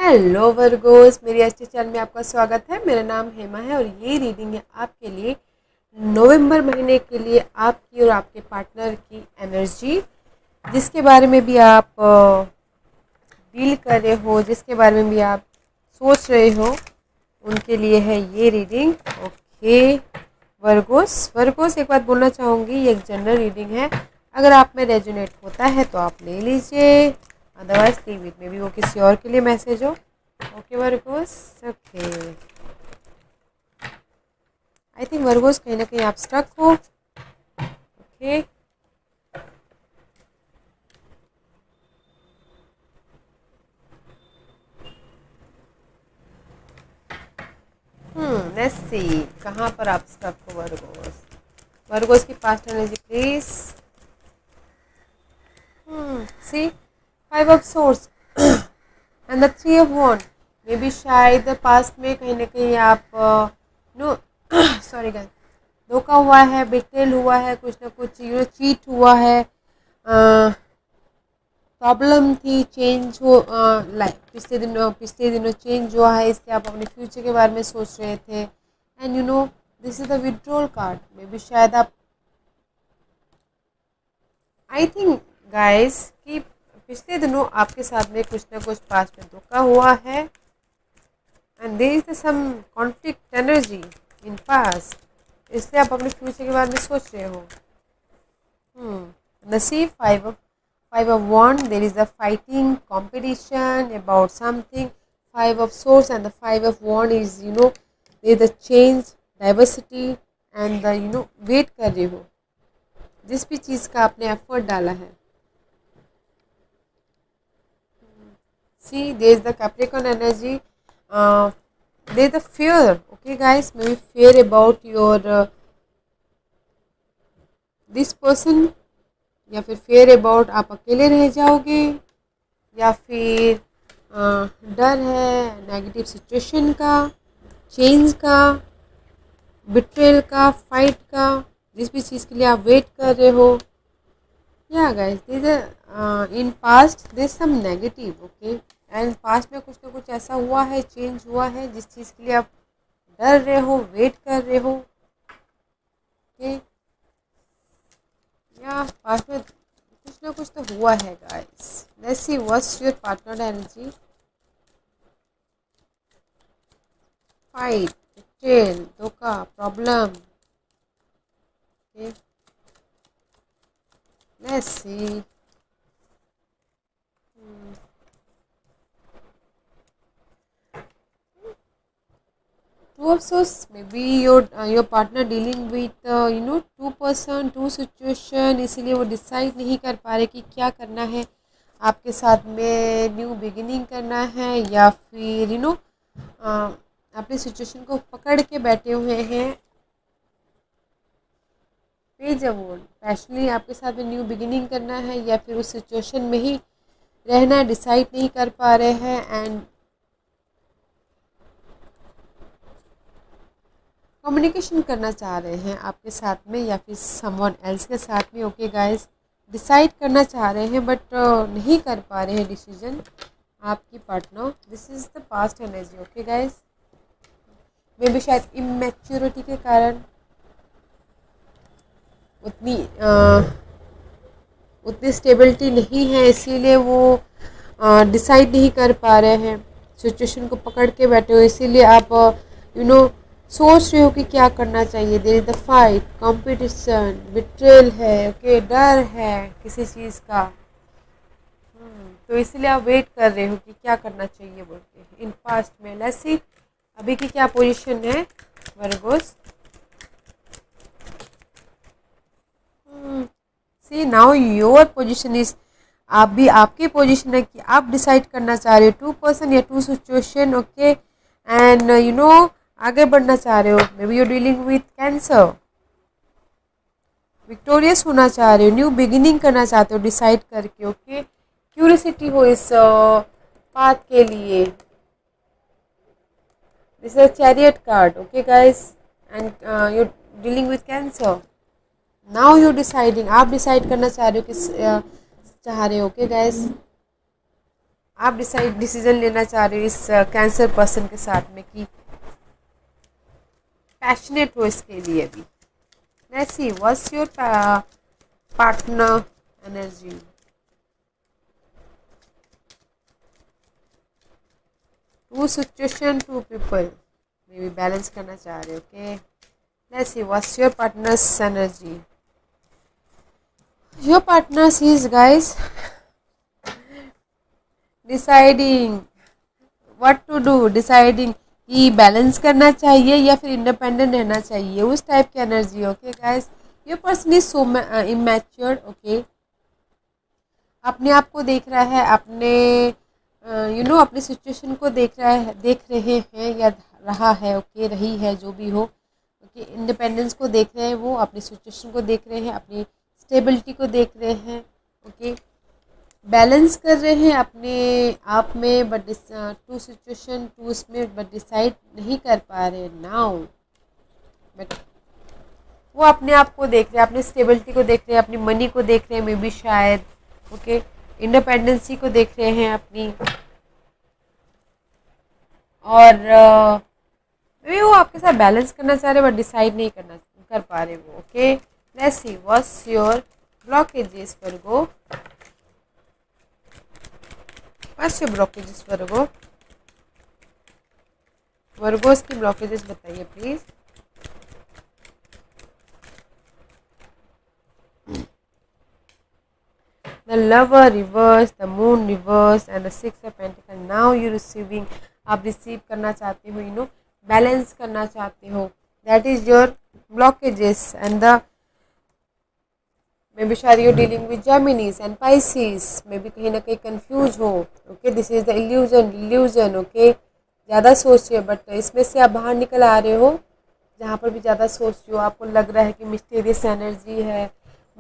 Hello Virgo's, मेरी HT channel में आपका स्वागत है। मेरा नाम हेमा है और ये रीडिंग है आपके लिए नवंबर महीने के लिए आपकी और आपके पार्टनर की एनर्जी, जिसके बारे में भी आप डील कर रहे हो, जिसके बारे में भी आप सोच रहे हो, उनके लिए है ये रीडिंग। ओके वर्गोस, एक बात बोलना चाहूँगी, ये एक जनरल रीडिंग है। अगर आप में रेजोनेट होता है तो आप ले लीजिए, otherwise leave it, may be वो किसी और के लिए मैसेज हो। Okay Virgo's, okay. I think Virgo's कहीं ना कहीं आप स्टक हो। ओके, लेट्स सी कहाँ पर आप स्टक हो वर्गोस। वर्गोस की past energy please. See, 5 of swords and the 3 of wands. Maybe B शायद पास्ट में कहीं ना कहीं आप नो सॉरी गाइस, धोखा हुआ है, बिट्रेल हुआ है, कुछ ना कुछ चीट हुआ है, प्रॉब्लम थी, चेंज हो, लाइक पिछले दिनों चेंज हुआ है, इसलिए आप अपने फ्यूचर के बारे में सोच रहे थे। And this is the withdrawal card. May be शायद आप, आई थिंक गाइस कि पिछले दिनों आपके साथ में कुछ ना कुछ पास्ट में धोखा हुआ है and there is some conflict energy in past, इसलिए आप अपने फ्यूचर के बारे में सोच रहे हो। नसीब, five of wand, there is a fighting competition about something. 5 of swords and the 5 of wand is there is a change, diversity and the wait कर रहे हो, जिस भी चीज़ का आपने एफर्ट डाला है। see, there is the Capricorn energy, there is the fear. Okay guys, maybe fear about your this person, या फिर फेयर अबाउट आप अकेले रह जाओगे, या फिर डर है नेगेटिव सिचुएशन का, चेंज का, बिट्रेल का, फाइट का, जिस भी चीज़ के लिए आप वेट कर रहे हो। या guys, this in past this some negative. Okay, and past में कुछ ना कुछ ऐसा हुआ है, चेंज हुआ है, जिस चीज़ के लिए आप डर रहे हो, वेट कर रहे हो। ओके, या पास्ट में कुछ ना कुछ तो हुआ है guys. Let's see what's your partner energy. Fight, betrayal, धोखा, problem. Okay, let's see. Two of swords, maybe your partner dealing with two person, two situation, इसीलिए वो डिसाइड नहीं कर पा रहे कि क्या करना है आपके साथ में, न्यू बिगिनिंग करना है या फिर अपनी सिचुएशन को पकड़ के बैठे हुए हैं। पेज ऑफ वॉन्ड, पैशनली आपके साथ में न्यू बिगिनिंग करना है या फिर उस सिचुएशन में ही रहना डिसाइड नहीं कर पा रहे हैं एंड कम्युनिकेशन करना चाह रहे हैं आपके साथ में या फिर समवन एल्स के साथ में। ओके गाइस, डिसाइड करना चाह रहे हैं बट नहीं कर पा रहे हैं डिसीजन आपकी partner. This is the past energy. Okay guys, maybe शायद इमेच्योरिटी के कारण उतनी स्टेबिलिटी नहीं है, इसीलिए वो डिसाइड नहीं कर पा रहे हैं, सिचुएशन को पकड़ के बैठे हो, इसीलिए आप सोच रहे हो कि क्या करना चाहिए। There is the fight, competition, betrayal है। ओके, डर है किसी चीज़ का। तो इसलिए आप वेट कर रहे हो कि क्या करना चाहिए बोल के इन पास्ट में। लेट्स सी अभी की क्या पोजीशन है Virgos. See now your position is, आप भी आपकी पोजीशन है कि आप डिसाइड करना चाह रहे हो, टू पर्सन या टू सिचुएशन। ओके, एंड आगे बढ़ना चाह रहे हो। May be you dealing with cancer, victorious होना चाह रहे हो, न्यू बिगिनिंग करना चाहते हो डिसाइड करके। ओके, क्यूरियसिटी हो इस पाथ के लिए। This is chariot card. Okay guys, and you dealing with cancer. Now you deciding, आप डिसाइड करना चाह रहे हो किस चाह रहे हो। ओके गाइस, आप डिसीजन लेना चाह रहे हो इस कैंसर पर्सन के साथ में कि पैशनेट हो इसके लिए भी। Let's see what's your partner energy. Two situation, two people, maybe बी बैलेंस करना चाह रहे हो। Okay, let's see what's your partner's energy. Your partner's is guys deciding what to do, deciding कि बैलेंस करना चाहिए या फिर इंडिपेंडेंट रहना चाहिए, उस टाइप की energy. Okay guys, your person is so immatured. Okay, अपने आप को देख रहा है, अपने अपने सिचुएशन को देख रहे हैं या रहा है। ओके, रही है, जो भी हो। ओके, इंडिपेंडेंस को देख रहे हैं, वो अपनी सिचुएशन को देख रहे हैं, अपनी स्टेबिलिटी को देख रहे हैं। ओके, बैलेंस कर रहे हैं अपने आप में, बट टू सिचुएशन टू इसमें बट डिसाइड नहीं कर पा रहे नाउ। बट वो अपने आप को देख रहे हैं, अपनी स्टेबिलिटी को देख रहे हैं, अपनी मनी को देख रहे हैं, मे बी शायद। ओके, इंडिपेंडेंसी को देख रहे हैं अपनी, और मे वो आपके साथ बैलेंस करना चाह रहे हैं बट डिसाइड नहीं कर पा रहे वो। Okay, let's see what's your blockages Virgo. What's your blockages Virgo. Virgo's की ब्लॉकेजेस बताइए please. The lover reverse, the moon reverse and the six of pentacles. Now you receiving, आप रिसीव करना चाहते हो, बैलेंस करना चाहते हो। That is your blockages and the maybe शायद you're dealing with Geminis and Pisces, maybe कहीं ना कहीं कंफ्यूज हो। Okay, this is the illusion. Okay, ज़्यादा सोच रहे हो बट इसमें से आप बाहर निकल आ रहे हो। जहाँ पर भी ज़्यादा सोच रहे हो, आपको लग रहा है कि मिस्टीरियस एनर्जी है,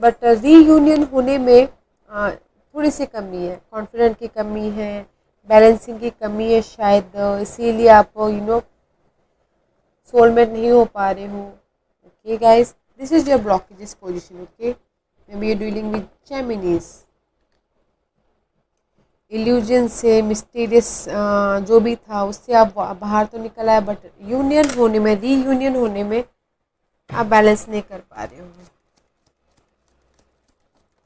बट रीयूनियन होने में थोड़ी सी कमी है, कॉन्फिडेंट की कमी है, बैलेंसिंग की कमी है शायद, इसीलिए आप सोलमेट नहीं हो पा रहे हो। Okay guys, this is your blockages position. Okay, may be you dealing with Geminis. Illusion से, मिस्टीरियस जो भी था उससे आप बाहर तो निकल आए, बट यूनियन होने में, रीयूनियन होने में आप बैलेंस नहीं कर पा रहे हो।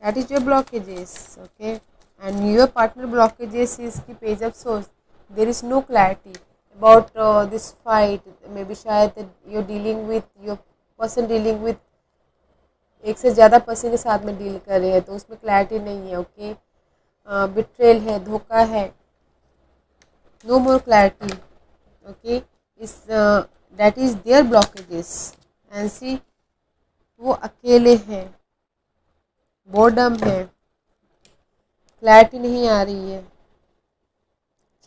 That is your blockages. Okay, and your partner blockages is the page of swords. There is no clarity about this fight. Maybe शायद you're dealing with, your person dealing with एक से ज़्यादा पर्सन के साथ में डील कर रहे हैं, तो उसमें क्लैरिटी नहीं है। ओके, बिट्रेल है, धोखा है, no more clarity. Okay, is that is their blockages. And see, वो अकेले हैं, बोर्डम है, क्लैरिटी नहीं आ रही है,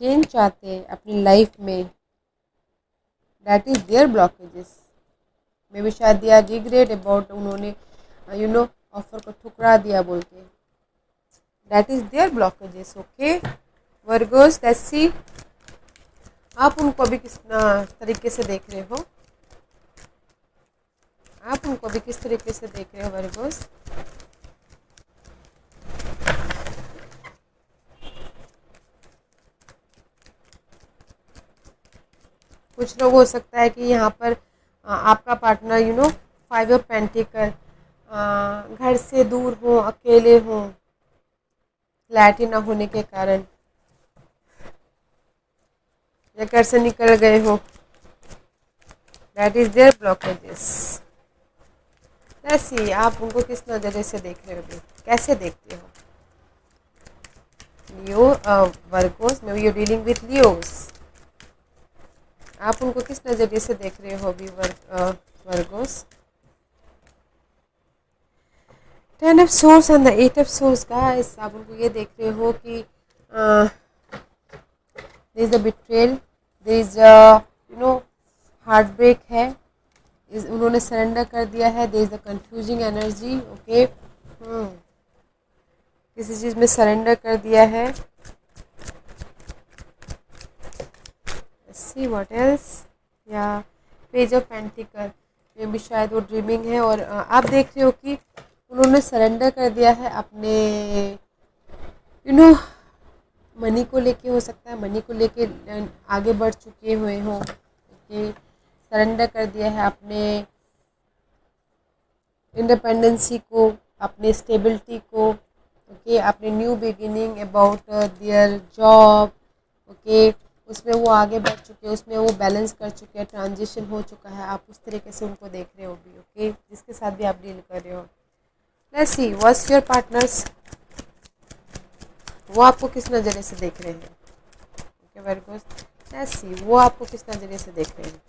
चेंज चाहते हैं अपनी लाइफ में। That is their blockages. Maybe B शायद दिया रिग्रेट अबाउट, उन्होंने ऑफर को ठुकरा दिया बोल के। That is their blockages. Okay Virgos, let's see आप उनको अभी किस तरीके से देख रहे हो। आप उनको अभी किस तरीके से देख रहे हो वर्गोस। कुछ लोग हो सकता है कि यहाँ पर आपका पार्टनर 5 ऑफ पेंटिकल घर से दूर हो, अकेले हो, क्लैरिटी ना होने के कारण, या घर से निकल गए हो। That is their blockages. ऐसी आप उनको किस नज़रिए से देख रहे हो, कैसे देखते हो। Leo Virgos, may be you dealing with Leos. आप उनको किस नज़रिए से देख रहे हो अभी Virgos. 10 of swords and the 8 of swords guys, आप उनको ये देख रहे हो कि there is the betrayal, there is heart break है, उन्होंने सरेंडर कर दिया है। There is the confusing energy. Okay, किसी चीज़ में सरेंडर कर दिया है। सी व्हाट एल्स, या पेज ऑफ पेंटिकल में भी शायद वो ड्रीमिंग है, और आप देख रहे हो कि उन्होंने सरेंडर कर दिया है अपने मनी को लेके हो सकता है, मनी को लेके आगे बढ़ चुके हुए हों कि सरेंडर कर दिया है अपने इंडिपेंडेंसी को, अपने स्टेबिलिटी को, ओके, अपने new beginning about their job, okay, उसमें वो आगे बढ़ चुके हैं, उसमें वो बैलेंस कर चुके हैं, ट्रांजिशन हो चुका है। आप उस तरीके से उनको देख रहे हो भी, ओके, जिसके साथ भी आप डील कर रहे हो। Let's see what's your partners, वो आपको किस नज़रिए से देख रहे हैं। Okay, very good. Let's see वो आपको किस नज़रिए से देख रहे हैं।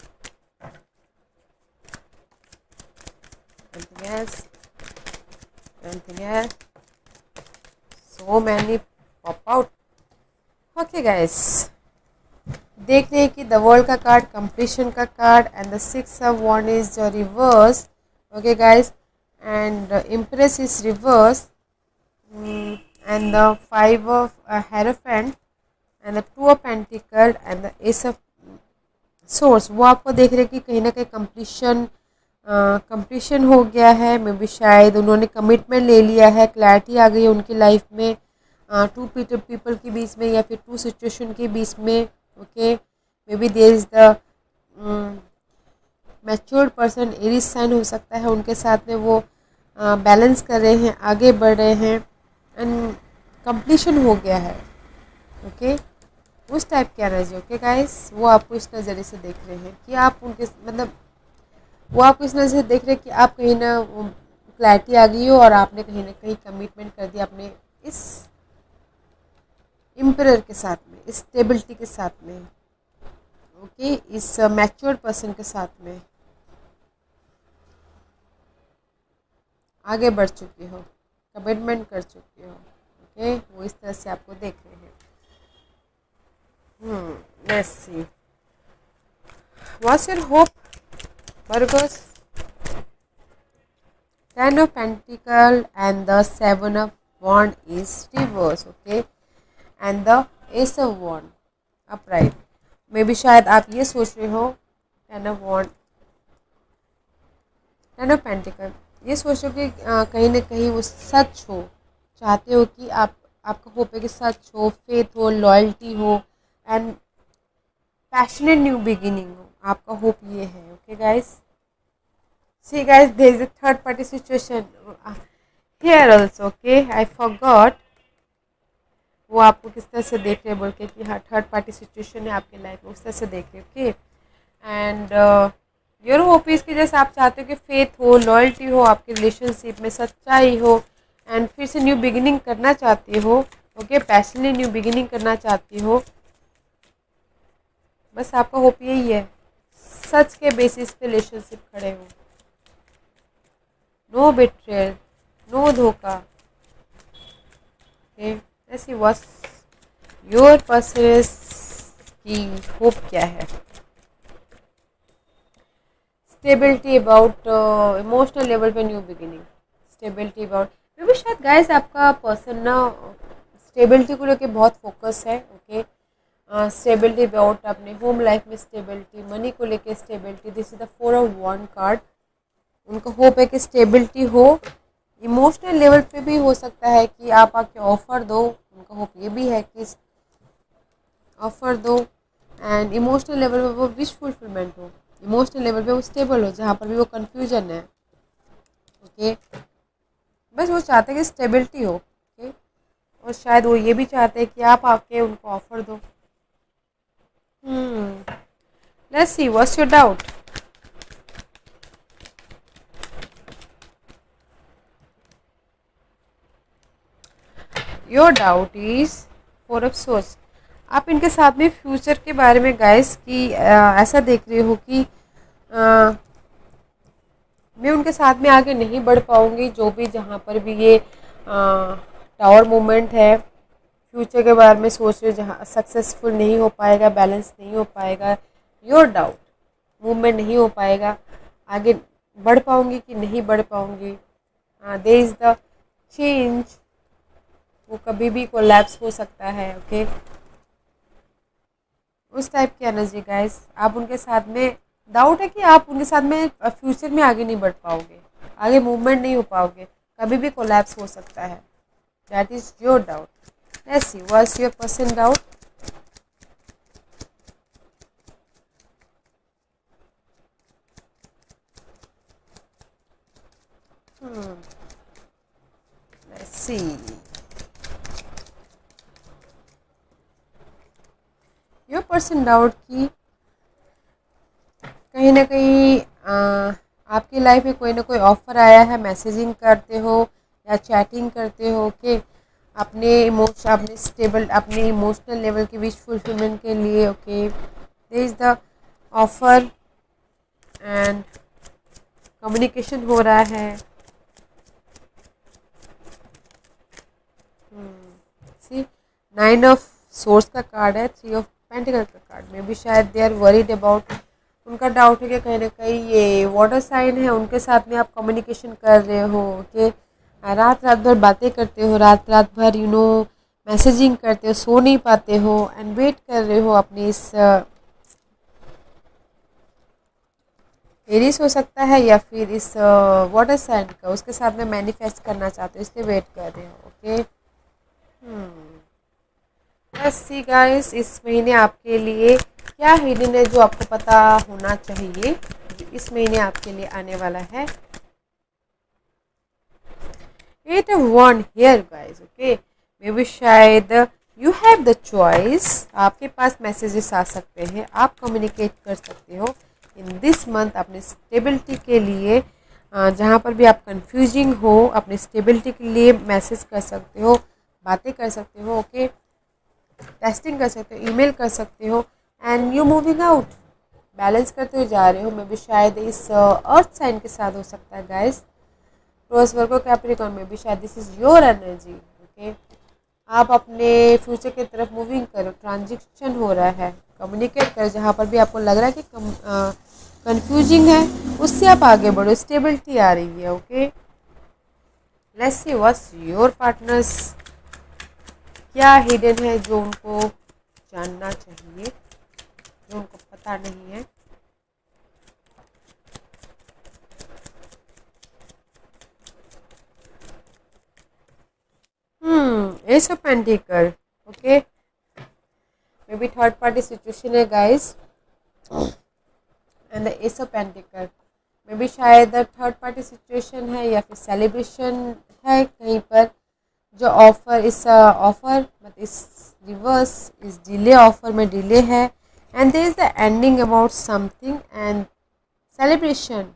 Anything else? Anything else? So many pop out. Okay guys, देख रहे हैं कि द वर्ल्ड का कार्ड, कंप्लीशन का card, and the 6 of wands is reverse. Okay guys, and empress is reverse, and the 5 of hierophant, and the 2 of pentacle, and the ace of swords. वो आपको देख रहे हैं कि कहीं ना कहीं कंप्लीशन हो गया है। मे बी शायद उन्होंने कमिटमेंट ले लिया है, क्लैरिटी आ गई है उनकी लाइफ में, टू पीपल के बीच में या फिर टू सिचुएशन के बीच में। Okay, may be there is the matured person, Aries sign हो सकता है उनके साथ में, वो बैलेंस कर रहे हैं, आगे बढ़ रहे हैं, एंड कंप्लीशन हो गया है। ओके, उस टाइप की एनर्जी। ओके गाइस, वो आपको इस नज़रिए से देख रहे हैं कि आप उनके मतलब वो आपको इस नज़र से देख रहे हैं कि आप कहीं ना क्लैरिटी आ गई हो और आपने कहीं ना कहीं कमिटमेंट कर दिया अपने इस एम्परर के साथ में, इस स्टेबिलिटी के साथ में, ओके, इस मैच्योर्ड पर्सन के साथ में आगे बढ़ चुके हो, कमिटमेंट कर चुके हो। ओके, वो इस तरह से आपको देख रहे हैं। Let's see what's your hope Virgos, 10 of Pentacle and the 7 of Wand is reverse, okay, and the Ace of Wand upright. May be शायद आप ये सोच रहे हो 10 of Wand, 10 of Pentacle, ये सोच रहे हो कि कहीं ना कहीं वो सच हो, चाहते हो कि आपका होप है कि सच हो, फेथ हो, लॉयल्टी हो, एंड पैशनेट न्यू बिगिनिंग हो। आपका होप ये है। Okay guys, see guys, there is a third party situation here also. Okay, I forgot वो आपको किस तरह से देख रहे हैं बोल के कि हाँ थर्ड पार्टी सिचुएशन है आपके लाइफ में, उस तरह से देख रहे हो। Okay, and your hope is कि जैसे आप चाहते हो कि फेथ हो, लॉयल्टी हो, आपके रिलेशनशिप में सच्चाई हो, एंड फिर से न्यू बिगिनिंग करना चाहती हो। ओके, पैशनली न्यू बिगिनिंग करना चाहती हो। बस आपका होप यही है, सच के बेसिस पे रिलेशनशिप खड़े हो, नो बिट्रेयल, नो धोखा। ऐसी वॉस योर पर्सन की होप क्या है। स्टेबिलिटी अबाउट इमोशनल लेवल पे new beginning, stability about, maybe B शायद गाइस आपका पर्सन ना स्टेबिलिटी को लेके बहुत फोकस है। ओके, स्टेबिलिटी अबाउट अपने होम लाइफ में स्टेबिलिटी, मनी को लेके stability. This is the 4 of wands card. उनको होप है कि स्टेबिलिटी हो, इमोशनल लेवल पे भी हो सकता है कि आप आके ऑफर दो। उनका होप ये भी है कि ऑफर दो, एंड इमोशनल लेवल पे वो विश फुलफिलमेंट हो, इमोशनल लेवल पे वो स्टेबल हो, जहाँ पर भी वो कंफ्यूजन है। ओके, बस वो चाहते हैं कि स्टेबिलिटी हो। ओके, और शायद वो ये भी चाहते हैं कि आप आके उनको ऑफर दो। Let's see what's your doubt. Your doubt is 4 of source. आप इनके साथ में फ्यूचर के बारे में गाइस की ऐसा देख रहे हो कि मैं उनके साथ में आगे नहीं बढ़ पाऊंगी, जो भी जहाँ पर भी ये टावर मूवमेंट है, फ्यूचर के बारे में सोच रहे हो, जहाँ सक्सेसफुल नहीं हो पाएगा, बैलेंस नहीं हो पाएगा, योर डाउट, मूवमेंट नहीं हो पाएगा, आगे बढ़ पाऊंगी कि नहीं बढ़ पाऊंगी, देयर इज़ द चेंज, वो कभी भी कोलैप्स हो सकता है। ओके, उस टाइप की एनर्जी गाइस। आप उनके साथ में डाउट है कि आप उनके साथ में फ्यूचर में आगे नहीं बढ़ पाओगे, आगे मूवमेंट नहीं हो पाओगे, कभी भी कोलैप्स हो सकता है। That is your doubt. Let's see, what's your person doubt? Let's see. Your person doubt कि कहीं ना कहीं आपकी लाइफ में कोई ना कोई ऑफर आया है, मैसेजिंग करते हो या चैटिंग करते हो कि अपने इमोशनल लेवल की विश फुलफिलमेंट के लिए। Okay, there is the offer and communication हो रहा है। सी, 9 ऑफ सोर्स का कार्ड है, 3 ऑफ पेंटिकल का कार्ड में भी शायद दे आर वरीड अबाउट, उनका डाउट है कि कहीं ना कहीं ये वाटर साइन है, उनके साथ में आप कम्युनिकेशन कर रहे हो कि रात रात भर बातें करते हो, रात रात भर मैसेजिंग करते हो, सो नहीं पाते हो एंड वेट कर रहे हो अपनी इस एरिस हो सकता है या फिर इस वाटर साइन का, उसके साथ में मैनिफेस्ट करना चाहते हो, इसलिए वेट कर रहे हो। ओके, लेट्स सी गाइस, इस महीने आपके लिए क्या हिडन है जो आपको पता होना चाहिए इस महीने आपके लिए आने वाला है। एट ऑफ वन here guys. Okay, may be शायद यू हैव द चॉइस, आपके पास मैसेजेस आ सकते हैं, आप कम्युनिकेट कर सकते हो इन दिस मंथ अपने स्टेबिलिटी के लिए। जहाँ पर भी आप कंफ्यूजिंग हो, अपने स्टेबिलिटी के लिए मैसेज कर सकते हो, बातें कर सकते हो। ओके, टेस्टिंग कर सकते हो, ईमेल कर सकते हो and you moving out, balance करते हुए जा रहे हो। मे बी शायद इस अर्थ साइन के साथ हो सकता है गाइस, टॉरस वर्गो कैप्रिकॉर्न में भी शायद this is your energy. Okay, आप अपने फ्यूचर की तरफ मूविंग करो, ट्रांजिशन हो रहा है, कम्युनिकेट करो, जहाँ पर भी आपको लग रहा है कि कंफ्यूजिंग है उससे आप आगे बढ़ो, स्टेबिलिटी आ रही है। Okay, let's see what's your partners, क्या हिडन है जो उनको जानना चाहिए, जो उनको पता नहीं है। Ace of pentacle. Okay, may be third party situation है guys and the ace of pentacle, may be शायद थर्ड पार्टी सिचुएशन है या फिर सेलिब्रेशन है कहीं पर, जो ऑफर इस ऑफर मतलब इस रिवर्स इस डिले ऑफर में डिले है and there is the ending about something and celebration,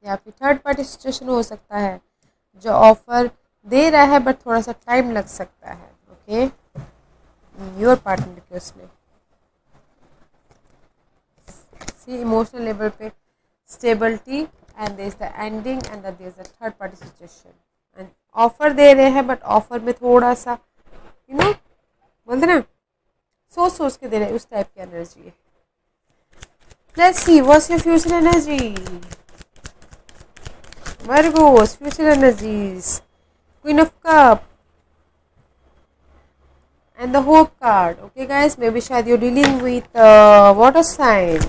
या फिर थर्ड पार्टी सिचुएशन हो सकता है जो ऑफर दे रहा है बट थोड़ा सा टाइम लग सकता है। ओके, योर पार्टनर के उसमें सी इमोशनल लेवल पे stability and there is the ending and there is the third party situation and offer दे रहे हैं बट ऑफर में थोड़ा सा बोलते ना सोच सोच के दे रहे हैं, उस टाइप की एनर्जी है। Let's see what's your future energy, Virgo's future energies, queen of cup and the hope card. Okay guys, maybe शायद you're dealing with water sign,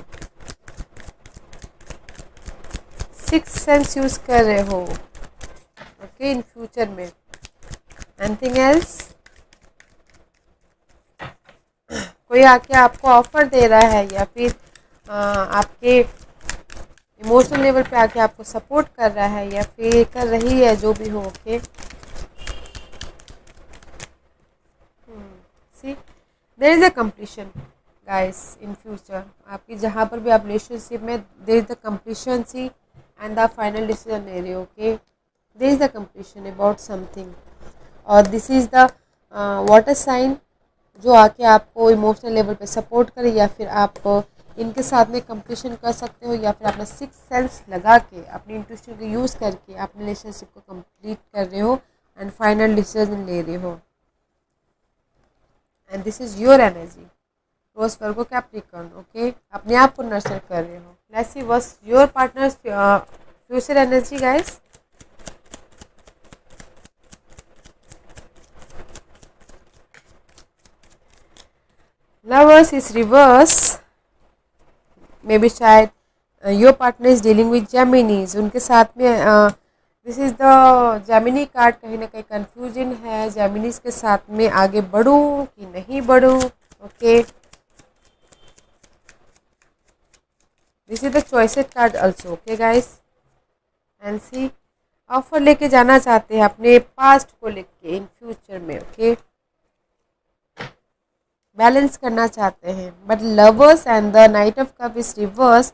six sense use कर रहे हो। ओके, इन फ्यूचर में anything else, कोई आके आपको offer दे रहा है या फिर आपके इमोशनल लेवल पे आके आपको सपोर्ट कर रहा है या फिर कर रही है, जो भी हो। Okay, see there is a completion guys in future, आपकी जहाँ पर भी आप रिलेशनशिप में, there is the completion see and the final decision ले रहे हो। Okay, there is the completion about something और this is the water sign जो आके आपको इमोशनल लेवल पे सपोर्ट करे, या फिर आप इनके साथ में कंप्लीशन कर सकते हो, या फिर अपना सिक्स सेंस लगा के अपनी इंट्यूशन को यूज़ करके अपने रिलेशनशिप को कंप्लीट कर रहे हो एंड फाइनल डिसीजन ले रहे हो and this is your energy, rose Virgo Capricorn. Okay, अपने आप को नर्चर कर रहे हो। Let's see what's your partner's future energy guys. Lovers is reverse, may be शायद your partner is dealing with Geminis, उनके साथ में this is the Gemini card. कहीं ना कहीं कंफ्यूजन है, जेमिनीज के साथ में आगे बढ़ूं कि नहीं बढ़ूं। Okay, this is the choices card also. Okay guys, and see offer लेके जाना चाहते हैं अपने पास्ट को लेके इन फ्यूचर में। ओके, बैलेंस करना चाहते हैं, but lovers and the knight of cup is reverse.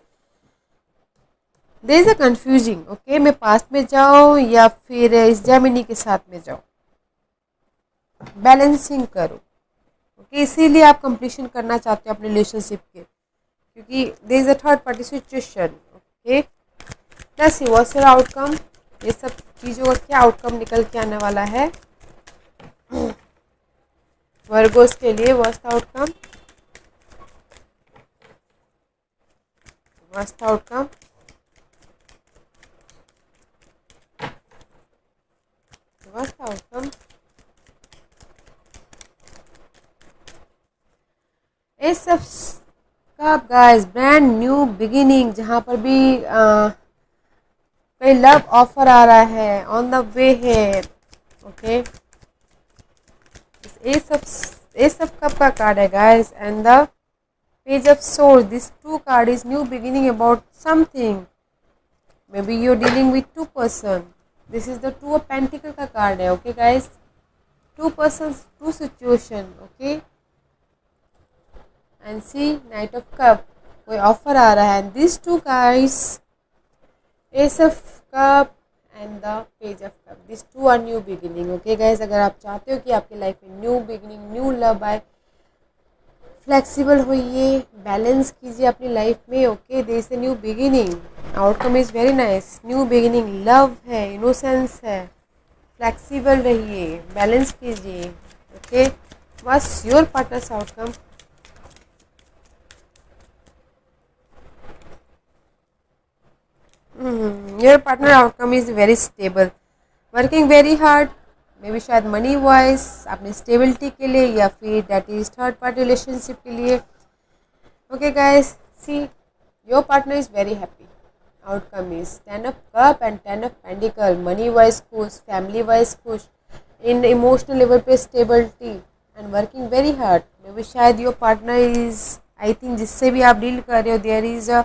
There is a confusing. Okay, मैं पास्ट में जाऊं या फिर इस जेमिनी के साथ में जाऊं, बैलेंसिंग करूं। ओके, इसीलिए आप कंप्लीशन करना चाहते हो अपने रिलेशनशिप के, क्योंकि there is a third party situation. Okay, let's see what's your outcome. ये सब चीज़ों का क्या आउटकम निकल के आने वाला है वर्गोस के लिए। What's the outcome, what's the outcome. What's the outcome. इस सब का गाइस ब्रांड न्यू बिगिनिंग, जहाँ पर भी कोई लव ऑफर आ रहा है, ऑन द वे है। ओके, ये सब कब का कार्ड है guys, and the page of swords. This two card is new beginning about something, may B you dealing with two person. This is the two of pentacle का card है। Okay guys, two person, two situation. Okay, and see knight of cup, कोई offer आ रहा है, and this two guys ace of cup and the page of cup, this two are new beginning. Okay guys, अगर आप चाहते हो कि आपकी लाइफ में न्यू बिगिनिंग, न्यू लव आए, फ्लेक्सिबल होइए, बैलेंस कीजिए अपनी लाइफ में। Okay, there is a new beginning, outcome is very nice. New beginning, love है, इनोसेंस है, फ्लेक्सिबल रहिए, बैलेंस कीजिए। Okay, what's your partner's outcome. Your partner outcome is very stable, working very hard. May be शायद money wise अपनी stability के लिए, या फिर that is third party relationship के लिए। Okay guys, see your partner is very happy, outcome is 10 of cup and 10 of pentacle. Money wise खुश, family wise खुश, इन इमोशनल लेवल पे stability and working very hard. May be शायद your partner is, I think जिससे भी आप deal कर रहे हो, there is a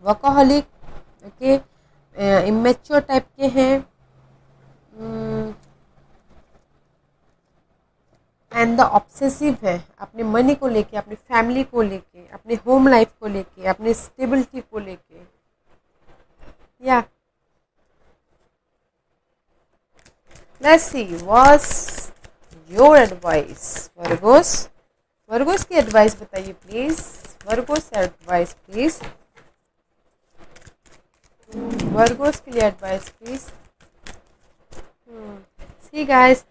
workaholic. Okay, immature type के हैं, एंड द ऑब्सेसिव है अपने मनी को लेके, अपनी फैमिली को लेके, अपने होम लाइफ को लेके, अपने स्टेबिलिटी को लेके। या let's see what's your advice Virgos. Virgos की एडवाइस बताइए please, Virgos advice please, Virgos के लिए advice please. See guys,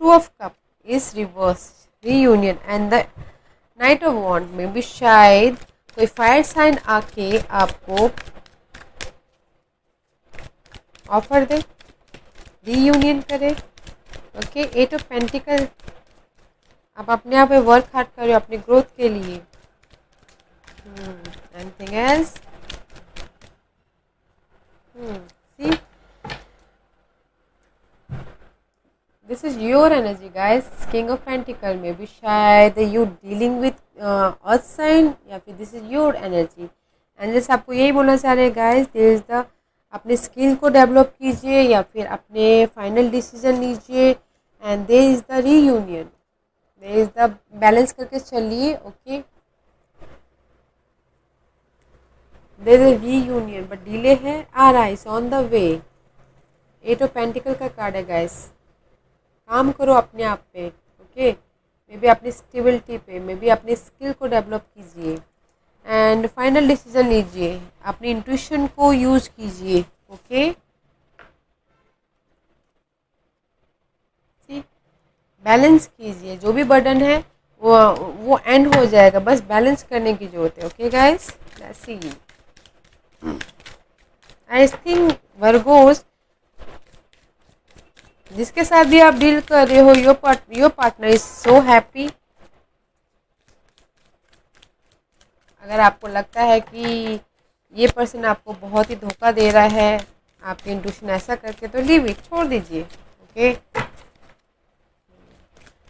two of cup is reverse, reunion and the knight of wand. में भी शायद कोई फायर साइन आके आपको ऑफर दे, रीयूनियन करे। ओके, एट ऑफ पेंटिकल, आप अपने आप में वर्क हार्ड करो अपनी ग्रोथ के लिए। Anything else, see this is your energy guys, king of pentacle. में भी शायद you dealing with earth sign, या फिर this is your energy. And जैसे आपको यही बोलना चाह रहे हैं गाइस, देयर इज द, अपने स्किल को डेवलप कीजिए या फिर अपने फाइनल डिसीजन लीजिए, and there is the reunion, there is the, balance करके चलिए। Okay, there is reunion but delay है, आ रहा है, is on the way. Eight of pentacle का कार्ड है गाइस, काम करो अपने आप पे। ओके, मे बी अपनी स्टेबिलिटी पे, मे बी अपने स्किल को डेवलप कीजिए, एंड फाइनल डिसीजन लीजिए, अपनी इंट्यूशन को यूज कीजिए। ओके, बैलेंस कीजिए, जो भी बर्डन है वो एंड हो जाएगा, बस बैलेंस करने की जरूरत है। Okay guys, let's C, I think Virgo's, जिसके साथ भी आप डील कर रहे हो, your partner is so happy. अगर आपको लगता है कि ये पर्सन आपको बहुत ही धोखा दे रहा है, आपकी इंट्यूशन ऐसा करके तो लीव इट, छोड़ दीजिए। ओके,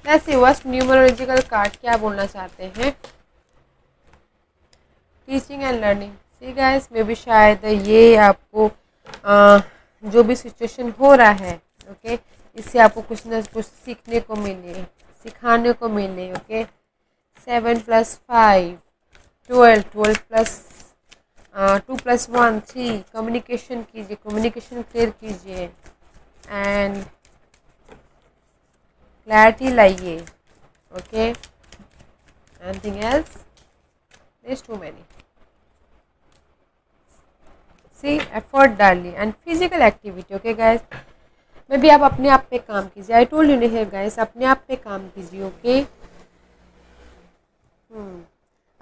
ऐसे वस्ट न्यूमरोलॉजिकल कार्ड क्या बोलना चाहते हैं? Teaching and learning. See guys, maybe शायद ये आपको जो भी सिचुएशन हो रहा है, ओके, इससे आपको कुछ ना कुछ सीखने को मिले, सिखाने को मिले। Okay, 7 + 5 12, 12 plus 2 + 1 3। कम्युनिकेशन कीजिए, कम्युनिकेशन क्लियर कीजिए एंड क्लैरिटी लाइए। Okay, anything else? There too many. See, effort डालिए and physical activity. Okay guys, maybe आप अपने आप पे काम कीजिए। आई टोल्ड यू नहीं गाइस, अपने आप पे काम कीजिए। ओके,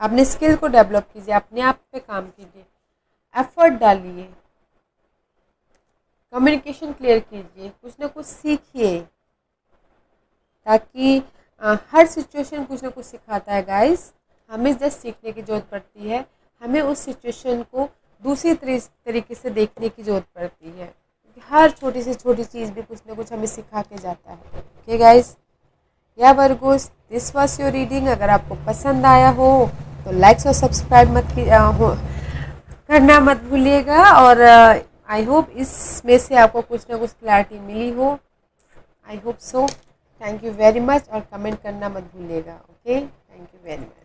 अपने स्किल को डेवलप कीजिए, अपने आप पे काम कीजिए, एफर्ट डालिए, कम्युनिकेशन क्लियर कीजिए, कुछ ना कुछ सीखिए, ताकि हर सिचुएशन कुछ ना कुछ सिखाता है गाइस। हमें जस्ट सीखने की ज़रूरत पड़ती है, हमें उस सिचुएशन को दूसरी तरीके से देखने की ज़रूरत पड़ती है। हर छोटी से छोटी चीज़ भी कुछ ना कुछ हमें सिखा के जाता है। ओके गाइस, या Virgo's, this was your reading. अगर आपको पसंद आया हो तो लाइक्स और सब्सक्राइब करना मत भूलिएगा। और आई होप इसमें से आपको कुछ ना कुछ क्लैरिटी मिली हो। I hope so. Thank you very much, और कमेंट करना मत भूलिएगा। Okay, thank you very much.